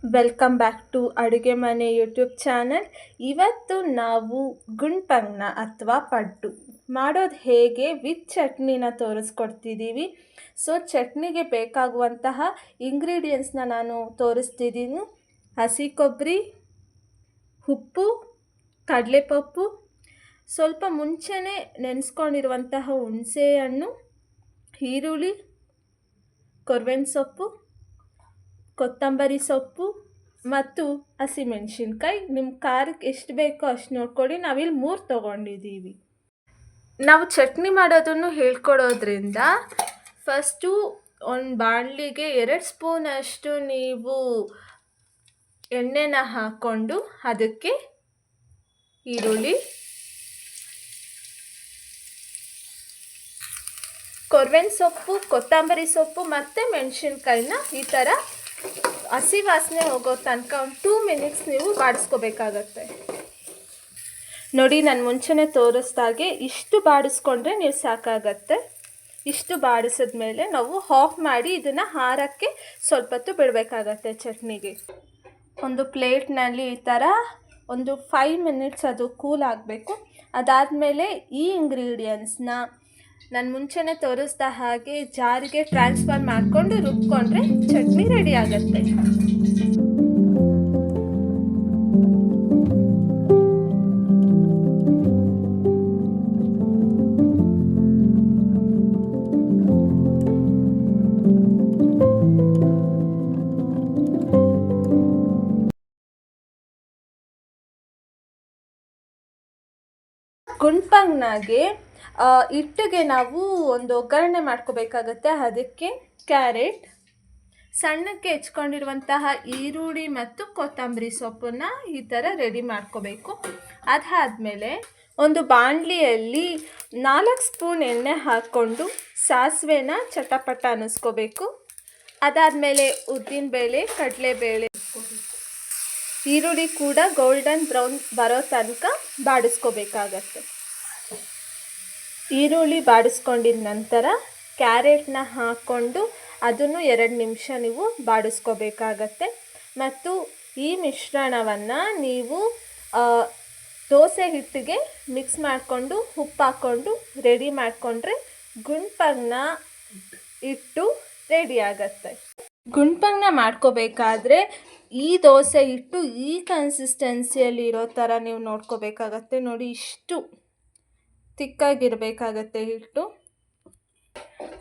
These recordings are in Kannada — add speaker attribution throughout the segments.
Speaker 1: ವೆಲ್ಕಮ್ ಬ್ಯಾಕ್ ಟು ಅಡುಗೆ ಮನೆ ಯೂಟ್ಯೂಬ್ ಚಾನಲ್. ಇವತ್ತು ನಾವು ಗುಂಡ್ಪಂಗ್ನ ಅಥವಾ ಪಡ್ಡು ಮಾಡೋದು ಹೇಗೆ ವಿತ್ ಚಟ್ನಿನ ತೋರಿಸ್ಕೊಡ್ತಿದ್ದೀವಿ. ಸೊ ಚಟ್ನಿಗೆ ಬೇಕಾಗುವಂತಹ ಇಂಗ್ರೀಡಿಯೆಂಟ್ಸ್ನ ನಾನು ತೋರಿಸ್ತಿದ್ದೀನಿ. ಹಸಿ ಕೊಬ್ಬರಿ, ಉಪ್ಪು, ಕಡಲೆಪಪ್ಪು, ಸ್ವಲ್ಪ ಮುಂಚೆನೇ ನೆನೆಸ್ಕೊಂಡಿರುವಂತಹ ಹುಣಸೆಹಣ್ಣು, ಈರುಳ್ಳಿ, ಕೊರ್ಬೇವಿನ ಸೊಪ್ಪು, ಕೊತ್ತಂಬರಿ ಸೊಪ್ಪು ಮತ್ತು ಹಸಿಮೆಣಸಿನ್ಕಾಯಿ. ನಿಮ್ಮ ಖಾರಕ್ಕೆ ಎಷ್ಟು ಬೇಕೋ ಅಷ್ಟು ನೋಡ್ಕೊಳ್ಳಿ. ನಾವಿಲ್ಲಿ 3 ತೊಗೊಂಡಿದ್ದೀವಿ. ನಾವು ಚಟ್ನಿ ಮಾಡೋದನ್ನು ಹೇಳ್ಕೊಡೋದ್ರಿಂದ ಫಸ್ಟು ಒಂದು ಬಾಣಲಿಗೆ 2 ಸ್ಪೂನಷ್ಟು ನೀವು ಎಣ್ಣೆನ ಹಾಕ್ಕೊಂಡು ಅದಕ್ಕೆ ಈರುಳ್ಳಿ, ಕೊರ್ಬೇವಿನ ಸೊಪ್ಪು, ಕೊತ್ತಂಬರಿ ಸೊಪ್ಪು ಮತ್ತು ಮೆಣಸಿನ್ಕಾಯಿನ ಈ ಥರ ಹಸಿ ವಾಸನೆ ಹೋಗೋ ತನಕ ಒಂದು 2 ಮಿನಿಟ್ಸ್ ನೀವು ಬಾಡಿಸ್ಕೋಬೇಕಾಗತ್ತೆ. ನೋಡಿ, ನಾನು ಮುಂಚೆನೇ ತೋರಿಸ್ದಾಗೆ ಇಷ್ಟು ಬಾಡಿಸ್ಕೊಂಡ್ರೆ ನೀವು ಸಾಕಾಗತ್ತೆ. ಇಷ್ಟು ಬಾಡಿಸಿದ್ಮೇಲೆ ನಾವು ಆಫ್ ಮಾಡಿ ಇದನ್ನು ಹಾರಕ್ಕೆ ಸ್ವಲ್ಪ ಹೊತ್ತು ಬಿಡಬೇಕಾಗತ್ತೆ. ಚಟ್ನಿಗೆ ಒಂದು ಪ್ಲೇಟ್ನಲ್ಲಿ ಈ ಥರ ಒಂದು 5 ಮಿನಿಟ್ಸ್ ಅದು ಕೂಲ್ ಆಗಬೇಕು. ಅದಾದಮೇಲೆ ಈ ಇಂಗ್ರೀಡಿಯೆಂಟ್ಸ್ನ ನಾನು ಮುಂಚೆನೇ ತೋರಿಸ್ದ ಹಾಗೆ ಜಾರಿಗೆ ಟ್ರಾನ್ಸ್ಫರ್ ಮಾಡಿಕೊಂಡು ರುಬ್ಕೊಂಡ್ರೆ ಚಟ್ನಿ ರೆಡಿ ಆಗುತ್ತೆ. ಗುಂಡ್ಪಂಗ್ನಾಗೆ ಹಿಟ್ಟಿಗೆ ನಾವು ಒಂದು ಒಗ್ಗರಣೆ ಮಾಡ್ಕೋಬೇಕಾಗತ್ತೆ. ಅದಕ್ಕೆ ಕ್ಯಾರೆಟ್, ಸಣ್ಣಕ್ಕೆ ಹೆಚ್ಕೊಂಡಿರುವಂತಹ ಈರುಳ್ಳಿ ಮತ್ತು ಕೊತ್ತಂಬರಿ ಸೊಪ್ಪನ್ನು ಈ ಥರ ರೆಡಿ ಮಾಡ್ಕೋಬೇಕು. ಅದಾದಮೇಲೆ ಒಂದು ಬಾಣಲಿಯಲ್ಲಿ 4 ಸ್ಪೂನ್ ಎಣ್ಣೆ ಹಾಕ್ಕೊಂಡು ಸಾಸಿವೆನ ಚಟಪಟ ಅನ್ನಿಸ್ಕೋಬೇಕು. ಅದಾದಮೇಲೆ ಉದ್ದಿನಬೇಳೆ, ಕಡಲೆಬೇಳೆ, ಈರುಳ್ಳಿ ಕೂಡ ಗೋಲ್ಡನ್ ಬ್ರೌನ್ ಬರೋ ತನಕ ಬಾಡಿಸ್ಕೋಬೇಕಾಗತ್ತೆ. ಈರುಳ್ಳಿ ಬಾಡಿಸ್ಕೊಂಡಿದ ನಂತರ ಕ್ಯಾರೆಟ್ನ ಹಾಕ್ಕೊಂಡು ಅದನ್ನು 2 ನಿಮಿಷ ನೀವು ಬಾಡಿಸ್ಕೋಬೇಕಾಗತ್ತೆ. ಮತ್ತು ಈ ಮಿಶ್ರಣವನ್ನು ನೀವು ದೋಸೆ ಹಿಟ್ಟಿಗೆ ಮಿಕ್ಸ್ ಮಾಡಿಕೊಂಡು ಉಪ್ಪು ಹಾಕ್ಕೊಂಡು ರೆಡಿ ಮಾಡಿಕೊಂಡ್ರೆ ಗುಂಡ್ಪಂಗ್ನ ಹಿಟ್ಟು ರೆಡಿ ಆಗತ್ತೆ. ಗುಂಡ್ಪಂಗ್ನ ಮಾಡ್ಕೋಬೇಕಾದ್ರೆ ಈ ದೋಸೆ ಹಿಟ್ಟು ಈ ಕನ್ಸಿಸ್ಟೆನ್ಸಿಯಲ್ಲಿ ಇರೋ ಥರ ನೀವು ನೋಡ್ಕೋಬೇಕಾಗತ್ತೆ. ನೋಡಿ, ಇಷ್ಟು ತಿಕ್ಕಾಗಿರಬೇಕಾಗತ್ತೆ ಹಿಟ್ಟು.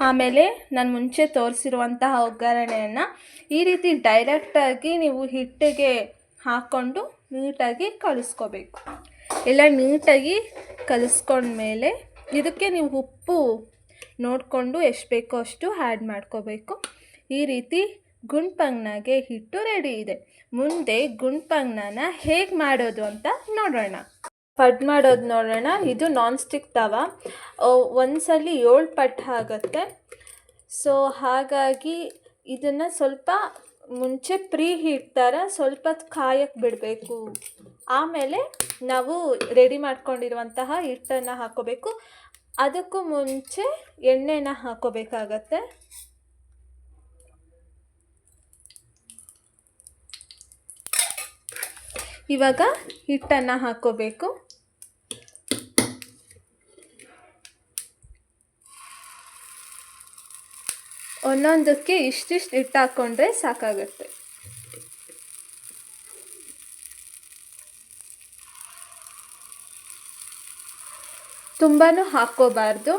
Speaker 1: ಆಮೇಲೆ ನಾನು ಮುಂಚೆ ತೋರಿಸಿರುವಂತಹ ಒಗ್ಗರಣೆಯನ್ನು ಈ ರೀತಿ ಡೈರೆಕ್ಟಾಗಿ ನೀವು ಹಿಟ್ಟಿಗೆ ಹಾಕ್ಕೊಂಡು ನೀಟಾಗಿ ಕಲಿಸ್ಕೋಬೇಕು. ಎಲ್ಲ ನೀಟಾಗಿ ಕಲಿಸ್ಕೊಂಡ್ಮೇಲೆ ಇದಕ್ಕೆ ನೀವು ಉಪ್ಪು ನೋಡಿಕೊಂಡು ಎಷ್ಟು ಬೇಕೋ ಅಷ್ಟು ಆ್ಯಡ್ ಮಾಡ್ಕೋಬೇಕು. ಈ ರೀತಿ ಗುಂಡ್ಪಂಗ್ನಾಗೆ ಹಿಟ್ಟು ರೆಡಿ ಇದೆ. ಮುಂದೆ ಗುಂಡ್ಪಂಗ್ನ ಹೇಗೆ ಮಾಡೋದು ಅಂತ ನೋಡೋಣ. ಪಡ್ ಮಾಡೋದು ನೋಡೋಣ. ಇದು ನಾನ್ ಸ್ಟಿಕ್ ತವ. ಒಂದ್ಸಲಿ 7 ಪಟ್ಟು ಆಗುತ್ತೆ. ಸೊ ಹಾಗಾಗಿ ಇದನ್ನು ಸ್ವಲ್ಪ ಮುಂಚೆ ಪ್ರೀ ಹೀಟ್ ಥರ ಸ್ವಲ್ಪ ಕಾಯಕ್ಕೆ ಬಿಡಬೇಕು. ಆಮೇಲೆ ನಾವು ರೆಡಿ ಮಾಡ್ಕೊಂಡಿರುವಂತಹ ಹಿಟ್ಟನ್ನು ಹಾಕ್ಕೋಬೇಕು. ಅದಕ್ಕೂ ಮುಂಚೆ ಎಣ್ಣೆನ ಹಾಕ್ಕೋಬೇಕಾಗತ್ತೆ. ಇವಾಗ ಹಿಟ್ಟನ್ನು ಹಾಕ್ಕೋಬೇಕು. ಒಂದೊಂದಕ್ಕೆ ಇಷ್ಟಿಷ್ಟು ಹಿಟ್ಟು ಹಾಕ್ಕೊಂಡ್ರೆ ಸಾಕಾಗುತ್ತೆ. ತುಂಬಾ ಹಾಕ್ಕೋಬಾರ್ದು.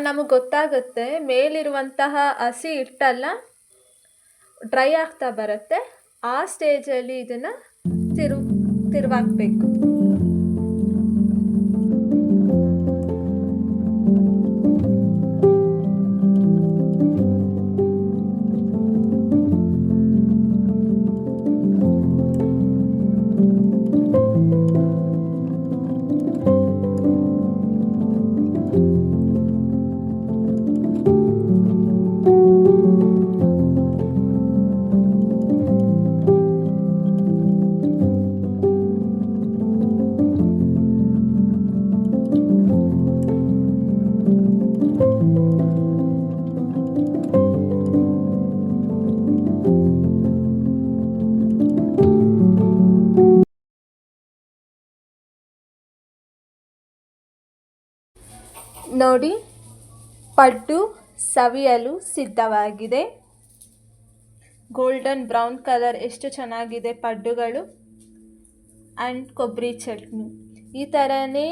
Speaker 1: ನಮಗೆ ಗೊತ್ತಾಗುತ್ತೆ ಮೇಲಿರುವಂತಹ ಹಸಿ ಹಿಟ್ಟೆಲ್ಲ ಡ್ರೈ ಆಗ್ತಾ ಬರುತ್ತೆ. ಆ ಸ್ಟೇಜಲ್ಲಿ ಇದನ್ನು ತಿರುವಾಕಬೇಕು. ನೋಡಿ, ಪಡ್ಡು ಸವಿಯಲು ಸಿದ್ಧವಾಗಿದೆ. ಗೋಲ್ಡನ್ ಬ್ರೌನ್ ಕಲರ್ ಎಷ್ಟು ಚೆನ್ನಾಗಿದೆ ಪಡ್ಡುಗಳು. ಆ್ಯಂಡ್ ಕೊಬ್ಬರಿ ಚಟ್ನಿ. ಈ ಥರನೇ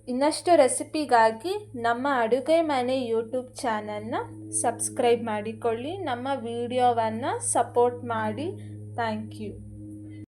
Speaker 1: ಇನ್ನಷ್ಟು ರೆಸಿಪಿಗಾಗಿ ನಮ್ಮ ಅಡುಗೆ ಮನೆ ಯೂಟ್ಯೂಬ್ ಚಾನಲ್ನ ಸಬ್ಸ್ಕ್ರೈಬ್ ಮಾಡಿಕೊಳ್ಳಿ. ನಮ್ಮ ವಿಡಿಯೋವನ್ನು ಸಪೋರ್ಟ್ ಮಾಡಿ. Thank you.